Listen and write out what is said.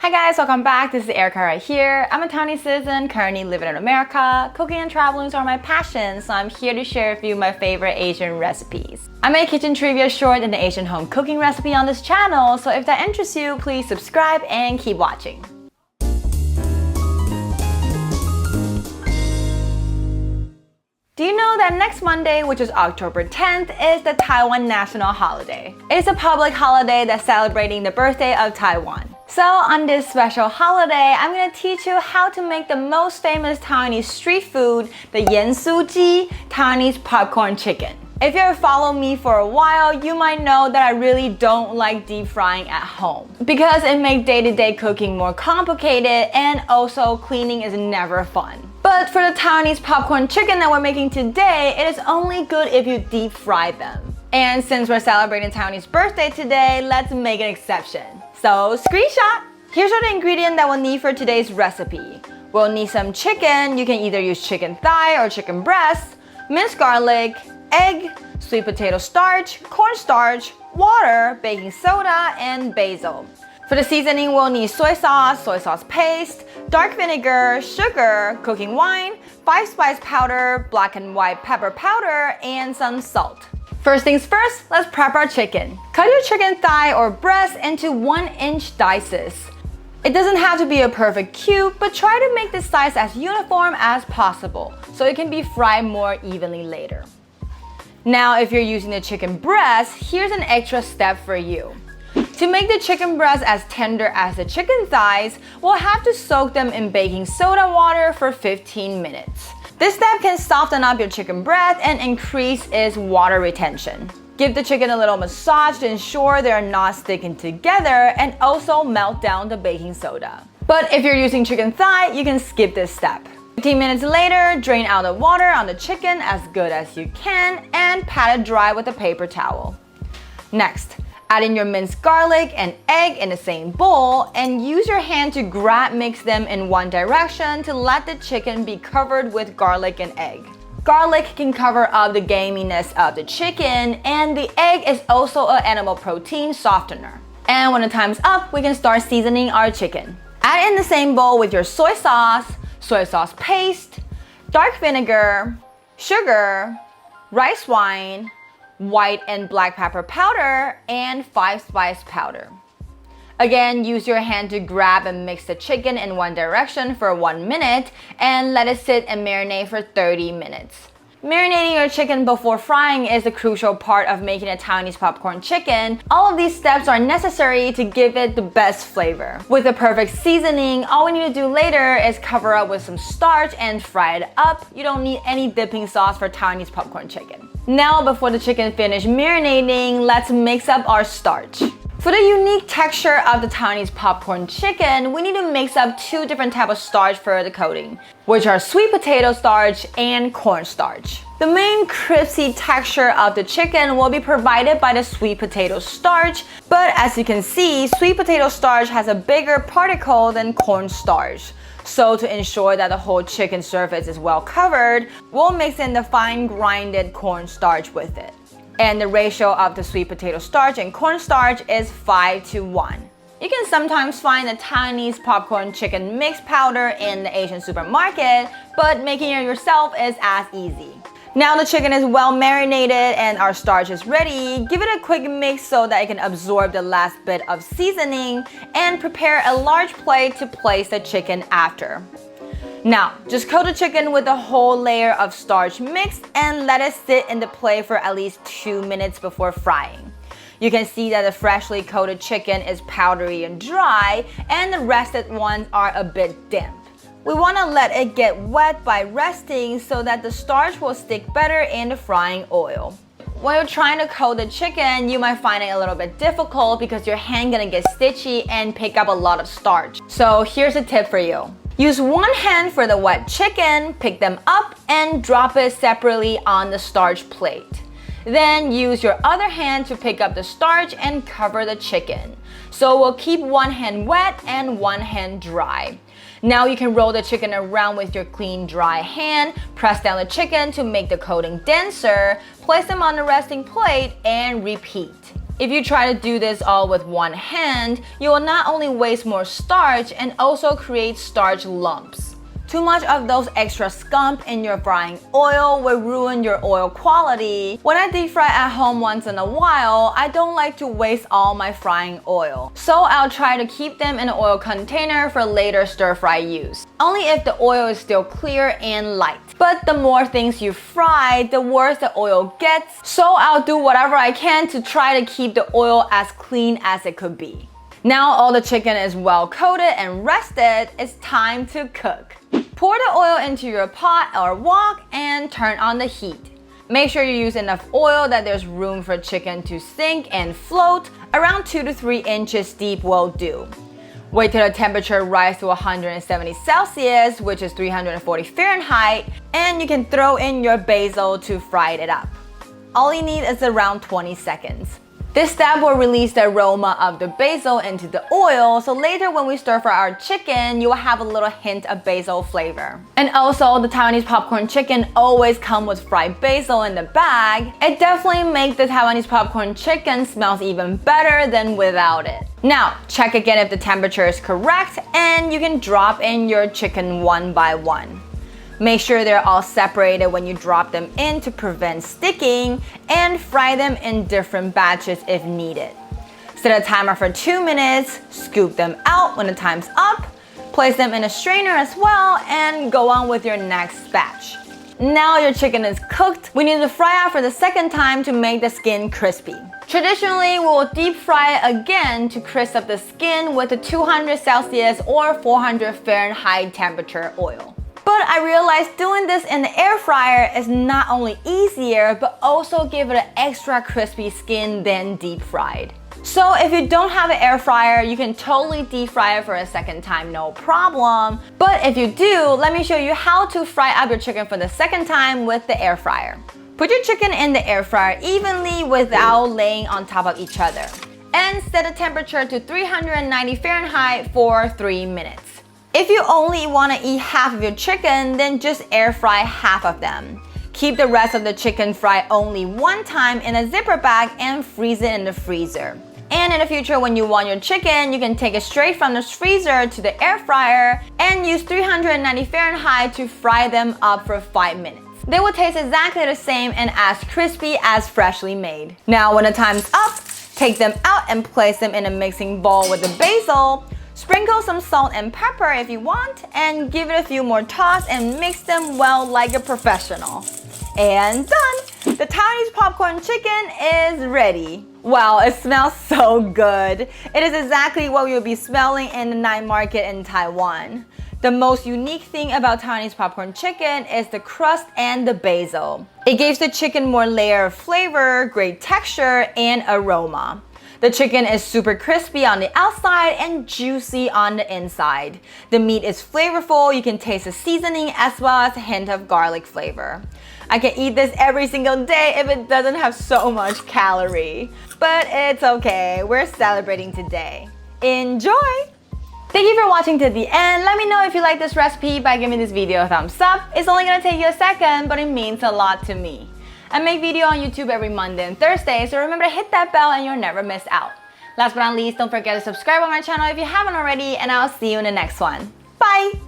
Hi guys, welcome back. This is Erica right here. I'm a Taiwanese citizen currently living in America. Cooking and traveling are my passion, so I'm here to share with you my favorite Asian recipes. I make kitchen trivia short and the Asian home cooking recipe on this channel, so if that interests you, please subscribe and keep watching. Do you know that next Monday, which is October 10th, is the Taiwan national holiday? It's a public holiday that's celebrating the birthday of Taiwan. So on this special holiday, I'm gonna teach you how to make the most famous Taiwanese street food, the Yansuji Taiwanese popcorn chicken. If you have followed me for a while, you might know that I really don't like deep frying at home because it makes day-to-day cooking more complicated and also cleaning is never fun. But for the Taiwanese popcorn chicken that we're making today, it is only good if you deep fry them. And since we're celebrating Taiwanese birthday today, let's make an exception. So screenshot! Here's all the ingredients that we'll need for today's recipe. We'll need some chicken. You can either use chicken thigh or chicken breast, minced garlic, egg, sweet potato starch, cornstarch, water, baking soda, and basil. For the seasoning, we'll need soy sauce paste, dark vinegar, sugar, cooking wine, 5-spice powder, black and white pepper powder, and some salt. First things first, let's prep our chicken. Cut your chicken thigh or breast into 1-inch dices. It doesn't have to be a perfect cube, but try to make the size as uniform as possible so it can be fried more evenly later. Now, if you're using the chicken breast, here's an extra step for you. To make the chicken breast as tender as the chicken thighs, we'll have to soak them in baking soda water for 15 minutes. This step can soften up your chicken breast and increase its water retention. Give the chicken a little massage to ensure they're not sticking together and also melt down the baking soda. But if you're using chicken thigh, you can skip this step. 15 minutes later, drain out the water on the chicken as good as you can and pat it dry with a paper towel. Next, add in your minced garlic and egg in the same bowl and use your hand to mix them in one direction to let the chicken be covered with garlic and egg. Garlic can cover up the gaminess of the chicken, and the egg is also an animal protein softener. And when the time's up, we can start seasoning our chicken. Add in the same bowl with your soy sauce paste, dark vinegar, sugar, rice wine, white and black pepper powder, and 5-spice powder. Again, use your hand to grab and mix the chicken in one direction for 1 minute and let it sit and marinate for 30 minutes. Marinating your chicken before frying is a crucial part of making a Taiwanese popcorn chicken. All of these steps are necessary to give it the best flavor. With the perfect seasoning, all we need to do later is cover up with some starch and fry it up. You don't need any dipping sauce for Taiwanese popcorn chicken. Now, before the chicken finishes marinating, let's mix up our starch. For the unique texture of the Taiwanese popcorn chicken, we need to mix up 2 different types of starch for the coating, which are sweet potato starch and cornstarch. The main crispy texture of the chicken will be provided by the sweet potato starch, but as you can see, sweet potato starch has a bigger particle than cornstarch. So to ensure that the whole chicken surface is well covered, we'll mix in the fine grinded cornstarch with it. And the ratio of the sweet potato starch and cornstarch is 5:1. You can sometimes find the Taiwanese popcorn chicken mix powder in the Asian supermarket, but making it yourself is as easy. Now the chicken is well marinated and our starch is ready. Give it a quick mix so that it can absorb the last bit of seasoning and prepare a large plate to place the chicken after. Now, just coat the chicken with a whole layer of starch mix and let it sit in the plate for at least 2 minutes before frying. You can see that the freshly coated chicken is powdery and dry, and the rested ones are a bit damp. We want to let it get wet by resting so that the starch will stick better in the frying oil. When you're trying to coat the chicken, you might find it a little bit difficult because your hand gonna get stitchy and pick up a lot of starch. So here's a tip for you. Use one hand for the wet chicken, pick them up, and drop it separately on the starch plate. Then use your other hand to pick up the starch and cover the chicken. So we'll keep one hand wet and one hand dry. Now you can roll the chicken around with your clean, dry hand, press down the chicken to make the coating denser, place them on the resting plate, and repeat. If you try to do this all with one hand, you will not only waste more starch and also create starch lumps. Too much of those extra scump in your frying oil will ruin your oil quality. When I deep fry at home once in a while, I don't like to waste all my frying oil. So I'll try to keep them in an oil container for later stir fry use. Only if the oil is still clear and light. But the more things you fry, the worse the oil gets. So I'll do whatever I can to try to keep the oil as clean as it could be. Now all the chicken is well coated and rested, it's time to cook. Pour the oil into your pot or wok and turn on the heat. Make sure you use enough oil that there's room for chicken to sink and float. Around 2 to 3 inches deep will do. Wait till the temperature rises to 170 Celsius, which is 340 Fahrenheit, and you can throw in your basil to fry it up. All you need is around 20 seconds. This step will release the aroma of the basil into the oil, so later when we stir fry our chicken, you will have a little hint of basil flavor. And also, the Taiwanese popcorn chicken always comes with fried basil in the bag. It definitely makes the Taiwanese popcorn chicken smells even better than without it. Now, check again if the temperature is correct, and you can drop in your chicken one by one. Make sure they're all separated when you drop them in to prevent sticking, and fry them in different batches if needed. Set a timer for 2 minutes, scoop them out when the time's up, place them in a strainer as well, and go on with your next batch. Now your chicken is cooked. We need to fry out for the second time to make the skin crispy. Traditionally, we will deep fry it again to crisp up the skin with a 200 Celsius or 400 Fahrenheit temperature oil. But I realized doing this in the air fryer is not only easier, but also give it an extra crispy skin than deep fried. So if you don't have an air fryer, you can totally deep fry it for a second time, no problem. But if you do, let me show you how to fry up your chicken for the second time with the air fryer. Put your chicken in the air fryer evenly without laying on top of each other. And set the temperature to 390 Fahrenheit for 3 minutes. If you only want to eat half of your chicken, then just air fry half of them. Keep the rest of the chicken fried only one time in a zipper bag and freeze it in the freezer. And in the future, when you want your chicken, you can take it straight from the freezer to the air fryer and use 390 Fahrenheit to fry them up for 5 minutes. They will taste exactly the same and as crispy as freshly made. Now when the time's up, take them out and place them in a mixing bowl with the basil. Sprinkle some salt and pepper if you want, and give it a few more toss and mix them well like a professional. And done! The Taiwanese popcorn chicken is ready. Wow, it smells so good. It is exactly what you'll be smelling in the night market in Taiwan. The most unique thing about Taiwanese popcorn chicken is the crust and the basil. It gives the chicken more layer of flavor, great texture, and aroma. The chicken is super crispy on the outside and juicy on the inside. The meat is flavorful, you can taste the seasoning as well as a hint of garlic flavor. I can eat this every single day if it doesn't have so much calorie. But it's okay, we're celebrating today. Enjoy! Thank you for watching to the end. Let me know if you like this recipe by giving this video a thumbs up. It's only gonna take you a second, but it means a lot to me. I make video on YouTube every Monday and Thursday, so remember to hit that bell and you'll never miss out. Last but not least, don't forget to subscribe on my channel if you haven't already, and I'll see you in the next one. Bye!